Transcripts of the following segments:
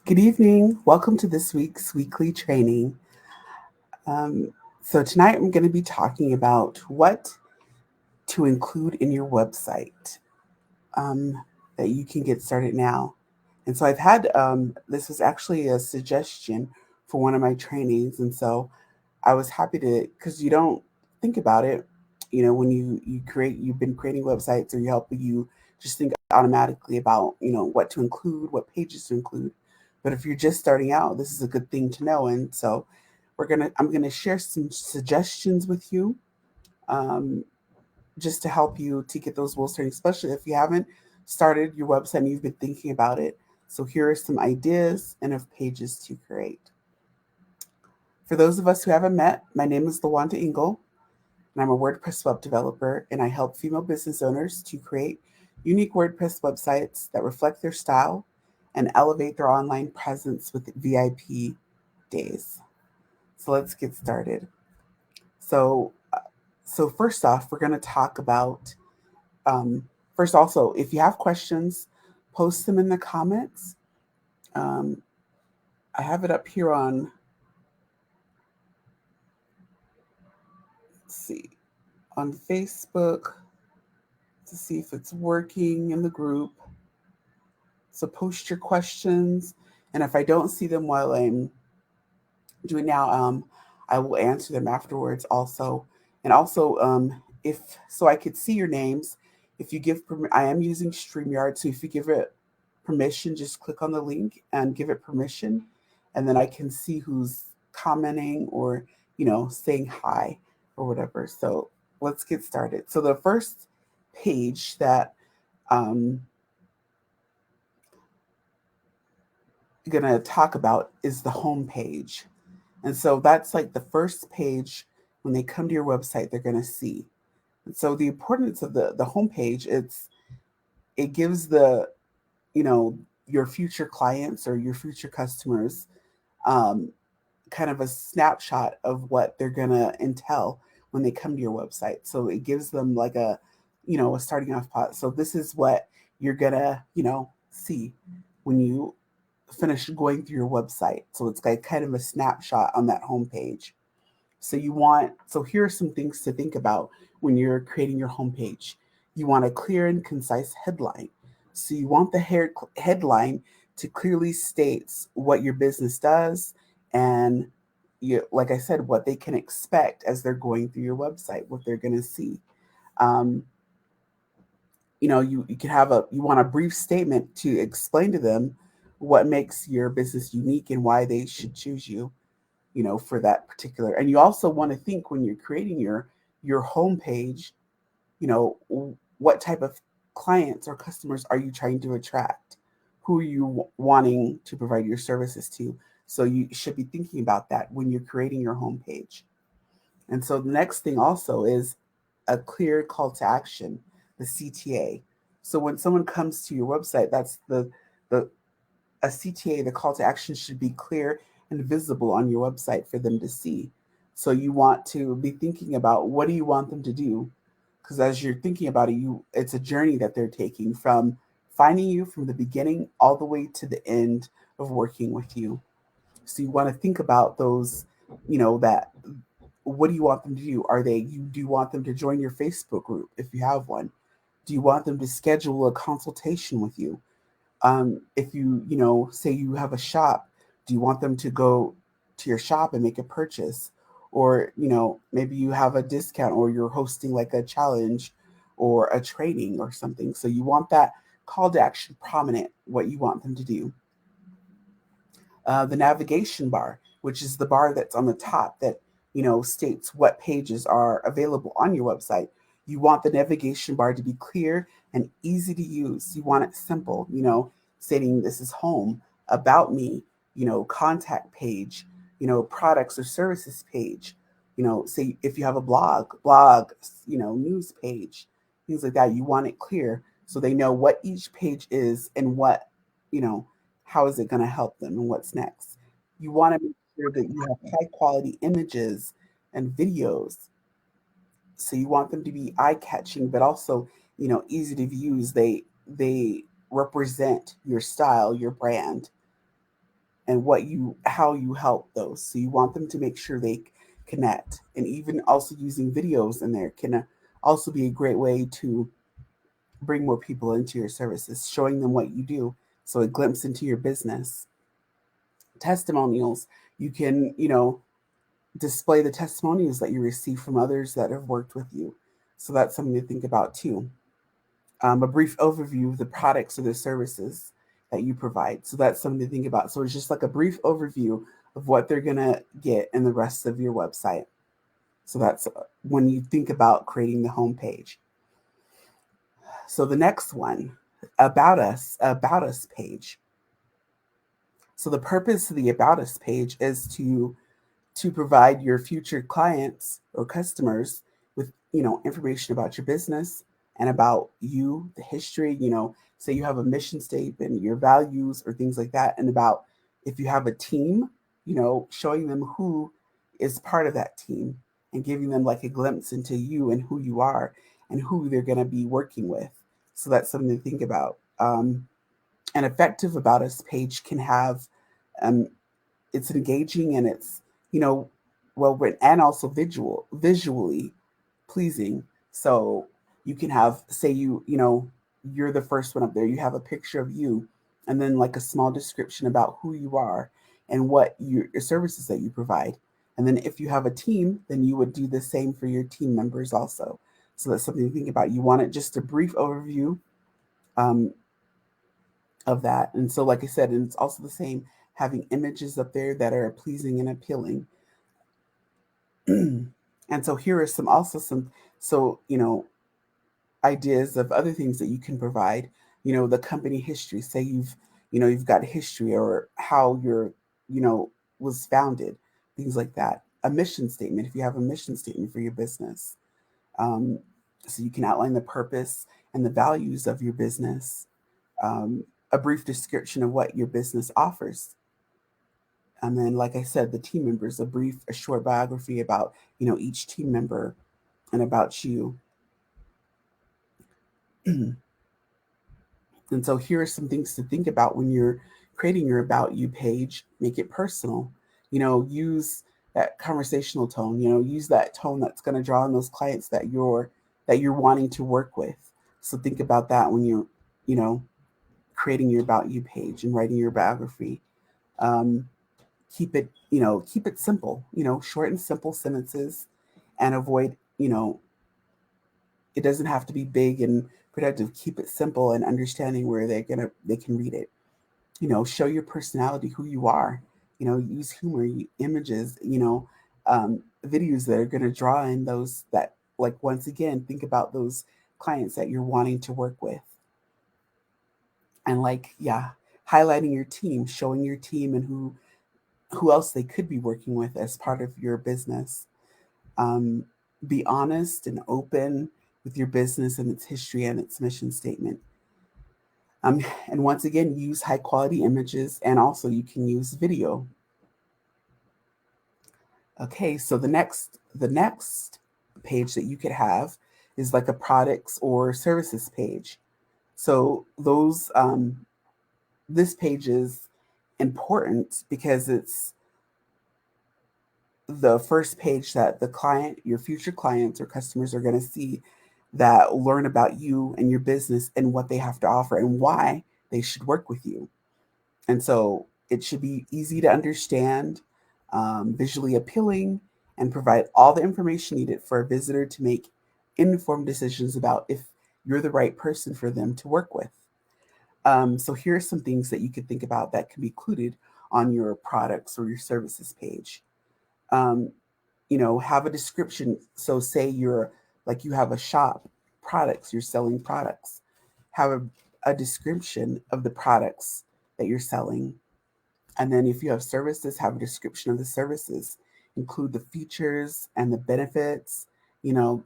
Good evening. Welcome to this week's weekly training. Um, so, tonight I'm going to be talking about what to include in your website um, that you can get started now. And so, I've had this was actually a suggestion for one of my trainings. And so, I was happy to, because you don't think about it, when you've been creating websites or you just think automatically about, what to include, what pages to include. But if you're just starting out, this is a good thing to know. And so I'm going to share some suggestions with you, um, just to help you to get those wheels turning, especially if you haven't started your website and you've been thinking about it. So here are some ideas and of pages to create. For those of us who haven't met, my name is Lawanda Engel, and I'm a WordPress web developer, and I help female business owners to create unique WordPress websites that reflect their style and elevate their online presence with VIP days. So let's get started. So, so first off, we're going to talk about first. Also, if you have questions, post them in the comments. Um, I have it up here on. Let's see, on Facebook to see if it's working in the group. So post your questions, and if I don't see them while I'm doing now, I will answer them afterwards. Also, and also, if so, I could see your names. If you give, I am using Streamyard, so if you give it permission, just click on the link and give it permission, and then I can see who's commenting or saying hi or whatever. So let's get started. So the first page that um, going to talk about is the home page. And so that's like the first page when they come to your website they're going to see. And so the importance of the home page, it gives the, you know, your future clients or your future customers um, kind of a snapshot of what they're going to entail when they come to your website. So it gives them like a starting off pot. So this is what you're going to, see when you finish going through your website. So it's like kind of a snapshot on that homepage. So here are some things to think about when you're creating your homepage. You want a clear and concise headline. So you want the headline to clearly states what your business does and like I said, what they can expect as they're going through your website, what they're going to see. Um, you can have you want a brief statement to explain to them what makes your business unique and why they should choose you, for that particular. And you also want to think when you're creating your homepage, what type of clients or customers are you trying to attract? Who are you wanting to provide your services to? So you should be thinking about that when you're creating your homepage. And so the next thing also is a clear call to action, the CTA. So when someone comes to your website, that's the a CTA, the call to action should be clear and visible on your website for them to see. So you want to be thinking about what do you want them to do? Because as you're thinking about it, it's a journey that they're taking from finding you from the beginning all the way to the end of working with you. So you want to think about those, that what do you want them to do? Do you want them to join your Facebook group if you have one? Do you want them to schedule a consultation with you? If say you have a shop, do you want them to go to your shop and make a purchase? Or, maybe you have a discount or you're hosting like a challenge or a training or something. So you want that call to action prominent, what you want them to do. The navigation bar, which is the bar that's on the top that states what pages are available on your website. You want the navigation bar to be clear and easy to use. You want it simple, stating this is home, about me, contact page, products or services page. Say if you have a blog, news page, things like that. You want it clear so they know what each page is and what you know how is it going to help them and what's next. You want to make sure that you have high quality images and videos. So you want them to be eye catching, but also, easy to use. They represent your style, your brand. and how you help those. So you want them to make sure they connect, and even also using videos in there can also be a great way to bring more people into your services, showing them what you do, so a glimpse into your business. Testimonials, you can, display the testimonials that you receive from others that have worked with you. So that's something to think about too. A brief overview of the products or the services that you provide. So that's something to think about. So it's just like a brief overview of what they're going to get in the rest of your website. So that's when you think about creating the homepage. So the next one, about us page. So the purpose of the about us page is to provide your future clients or customers with, information about your business and about you, the history, say you have a mission statement, your values or things like that, and about if you have a team, showing them who is part of that team and giving them like a glimpse into you and who you are and who they're going to be working with. So that's something to think about. An effective about us page can have, um, it's engaging and it's, you know well written and also visually pleasing. So you can have, say, you're the first one up there, you have a picture of you, and then like a small description about who you are and what your services that you provide. And then if you have a team, then you would do the same for your team members also. So that's something to think about. You want it just a brief overview, um, of that. And so, like I said, and it's also the same, having images up there that are pleasing and appealing. And so here are some so ideas of other things that you can provide. The company history. Say you've got history, or how your you know was founded, things like that. A mission statement, if you have a mission statement for your business. um, so you can outline the purpose and the values of your business. um, a brief description of what your business offers. And then, like I said, the team members, a short biography about, each team member and about you. And so here are some things to think about when you're creating your About You page. Make it personal. Use that conversational tone. Use that tone that's going to draw in those clients that you're wanting to work with. So think about that when you're, you know, creating your About You page and writing your biography. Um, keep it simple. Short and simple sentences, and avoid, it doesn't have to be big and productive. Keep it simple and understanding where they can read it. Show your personality, who you are. Use humor, images, videos that are going to draw in those that, like, once again, think about those clients that you're wanting to work with. And, like, yeah, highlighting your team, showing your team and who else they could be working with as part of your business. Um, be honest and open with your business and its history and its mission statement. And once again, use high quality images, and also you can use video. Okay, so the next page that you could have is like a products or services page. So this page is important because it's the first page that your future clients or customers are going to see, that learn about you and your business and what they have to offer and why they should work with you. And so it should be easy to understand, visually appealing, and provide all the information needed for a visitor to make informed decisions about if you're the right person for them to work with. So here are some things that you could think about that can be included on your products or your services page. Um, have a description. So say you have a shop, products, you're selling products. Have a description of the products that you're selling. And then if you have services, have a description of the services. Include the features and the benefits, you know,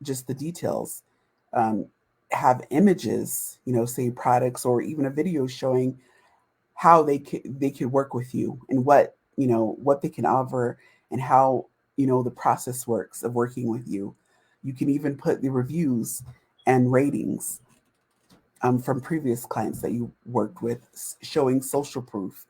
just the details. Um, have images, say products, or even a video showing how they could work with you, and what they can offer, and how the process works of working with you. You can even put the reviews and ratings, from previous clients that you worked with, showing social proof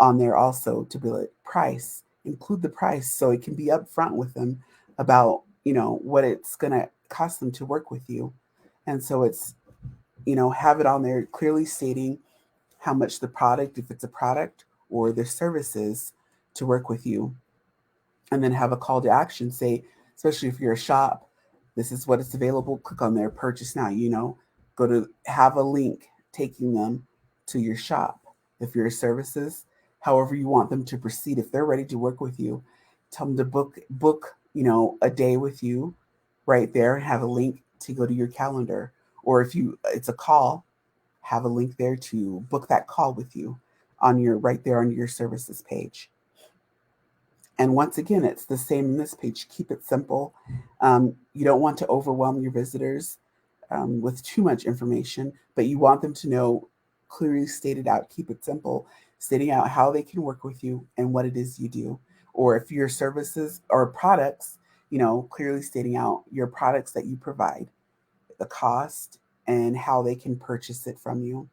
on there also to be like price, include the price so it can be upfront with them about, what it's going to cost them to work with you. And so it's, have it on there clearly stating how much the product, if it's a product or the services to work with you. And then have a call to action, say, especially if you're a shop, this is what it's available. Click on there, purchase now, go to have a link taking them to your shop. If you're services, however you want them to proceed, if they're ready to work with you, tell them to book, a day with you right there and have a link to go to your calendar. Or if it's a call, have a link there to book that call with you on your right there on your services page. And once again, it's the same in this page. Keep it simple. You don't want to overwhelm your visitors with too much information, but you want them to know clearly stated out. Keep it simple, stating out how they can work with you and what it is you do. Or if your services or products, clearly stating out your products that you provide, the cost, and how they can purchase it from you.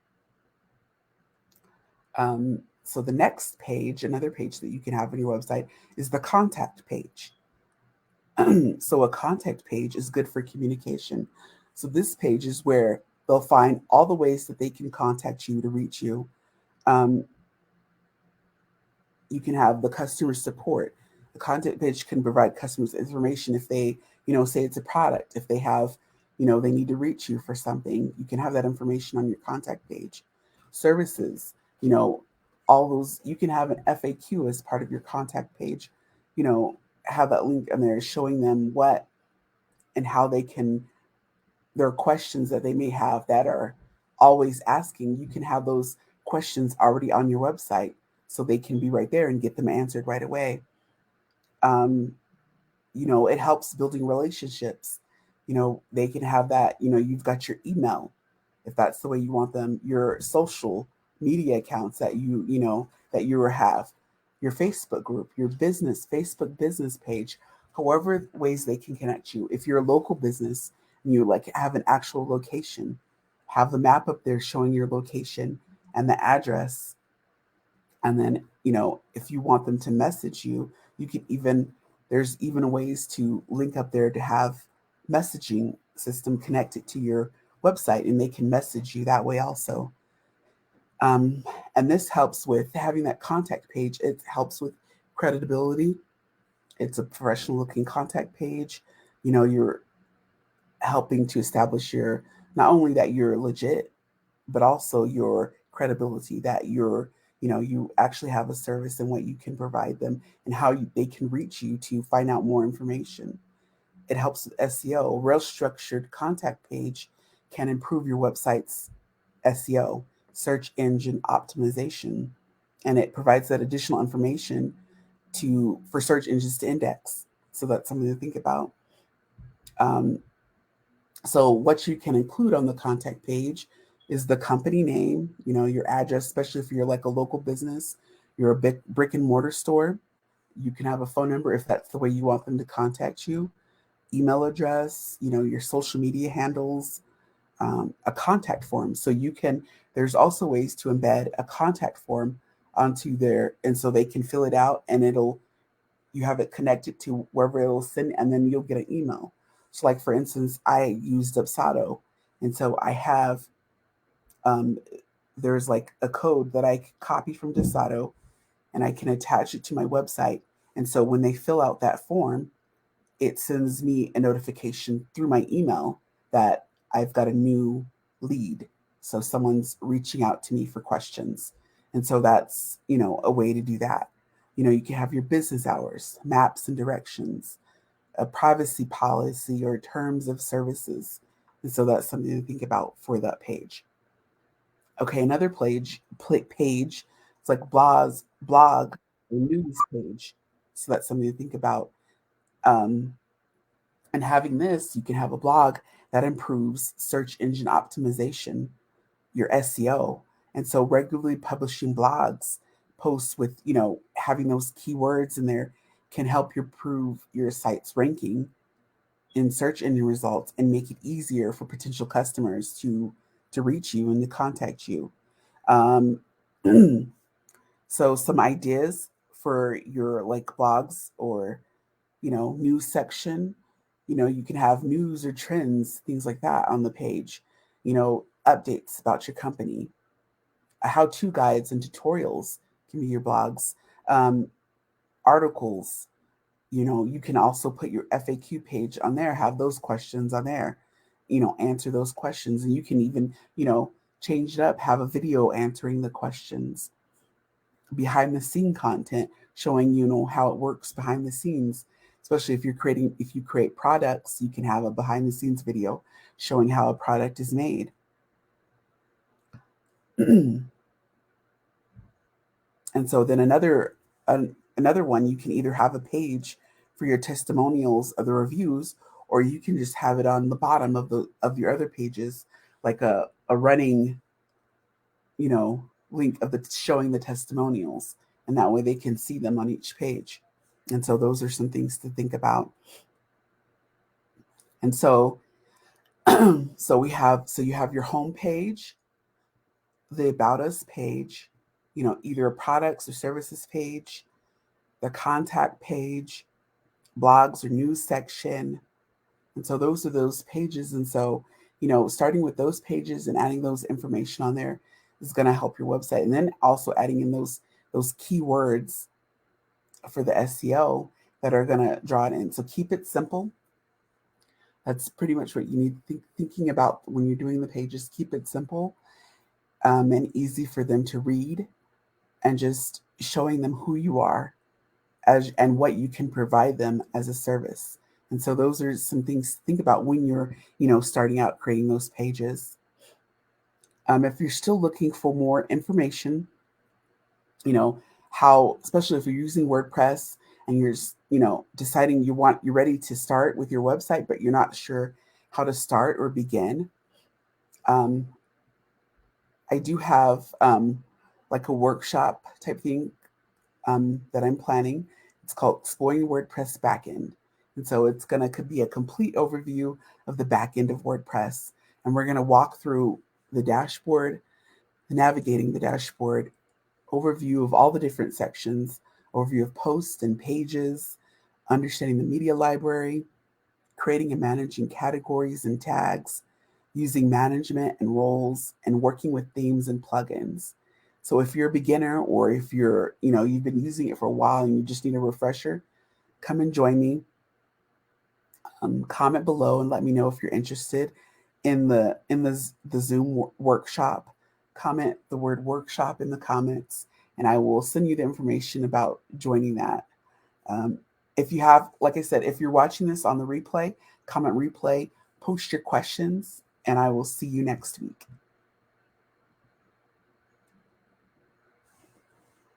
So the next page, another page that you can have on your website, is the contact page. So a contact page is good for communication. So this page is where they'll find all the ways that they can contact you to reach you. Um, you can have the customer support. The contact page can provide customers information if they, say it's a product. If they have, they need to reach you for something, you can have that information on your contact page. Services, all those, you can have an FAQ as part of your contact page, have that link in there showing them what and how they can, there are questions that they may have that are always asking. You can have those questions already on your website so they can be right there and get them answered right away. Um, it helps building relationships. They can have that, you've got your email, if that's the way you want them, your social media accounts that that you have, your Facebook group, your business, Facebook business page, however ways they can connect you. If you're a local business and you like have an actual location, have the map up there showing your location and the address. And then, if you want them to message you, you can even, there's even ways to link up there to have messaging system connected to your website and they can message you that way also. Um, and this helps with having that contact page. It helps with credibility. It's a professional looking contact page. You're helping to establish your, not only that you're legit, but also your credibility, that you actually have a service and what you can provide them and how they can reach you to find out more information. It helps with SEO. A real structured contact page can improve your website's SEO, search engine optimization, and it provides that additional information for search engines to index. So that's something to think about. Um, so what you can include on the contact page is the company name, your address, especially if you're like a local business, you're a big brick and mortar store. You can have a phone number if that's the way you want them to contact you, email address, your social media handles, a contact form. So there's also ways to embed a contact form onto there. And so they can fill it out and you have it connected to wherever it'll send, and then you'll get an email. So like, for instance, I use Dubsado. And so I have, um, there's like a code that I copy from Dubsado and I can attach it to my website. And so when they fill out that form, it sends me a notification through my email that I've got a new lead. So someone's reaching out to me for questions. And so that's, a way to do that. You can have your business hours, maps and directions, a privacy policy or terms of services. And so that's something to think about for that page. Okay, another page, it's like blog, or news page. So that's something to think about. Um, And having this, you can have a blog that improves search engine optimization, your SEO. And so regularly publishing blogs, posts with, having those keywords in there can help you improve your site's ranking in search engine results and make it easier for potential customers to reach you and to contact you. Um, So some ideas for your like blogs or, news section, you can have news or trends, things like that on the page, updates about your company, how-to guides and tutorials can be your blogs, um, articles. You can also put your FAQ page on there, have those questions on there, answer those questions. And you can even, change it up, have a video answering the questions, behind the scene content showing, how it works behind the scenes. Especially if you create products, you can have a behind the scenes video showing how a product is made. And so then another one, you can either have a page for your testimonials of the reviews, or you can just have it on the bottom of your other pages, like a running, link of the showing the testimonials, and that way they can see them on each page. And so those are some things to think about. And so so you have your home page, the about us page, either a products or services page, the contact page, blogs or news section. And so those are those pages. And so, starting with those pages and adding those information on there is going to help your website. And then also adding in those keywords for the SEO that are going to draw it in. So keep it simple. That's pretty much what you need thinking about when you're doing the pages. Keep it simple, and easy for them to read, and just showing them who you are and what you can provide them as a service. And so those are some things to think about when you're, starting out creating those pages. If you're still looking for more information, how, especially if you're using WordPress and you're, deciding you're ready to start with your website, but you're not sure how to start or begin. Um, I do have like a workshop type thing that I'm planning. It's called Exploring WordPress Backend. And so it's going to could be a complete overview of the backend of WordPress. And we're going to walk through the dashboard, navigating the dashboard, overview of all the different sections, overview of posts and pages, understanding the media library, creating and managing categories and tags, using management and roles, and working with themes and plugins. So if you're a beginner, or if you're, you've been using it for a while and you just need a refresher, come and join me. Comment below and let me know if you're interested in the Zoom workshop. Comment the word workshop in the comments, and I will send you the information about joining that. If you have, like I said, if you're watching this on the replay, comment replay, post your questions, and I will see you next week.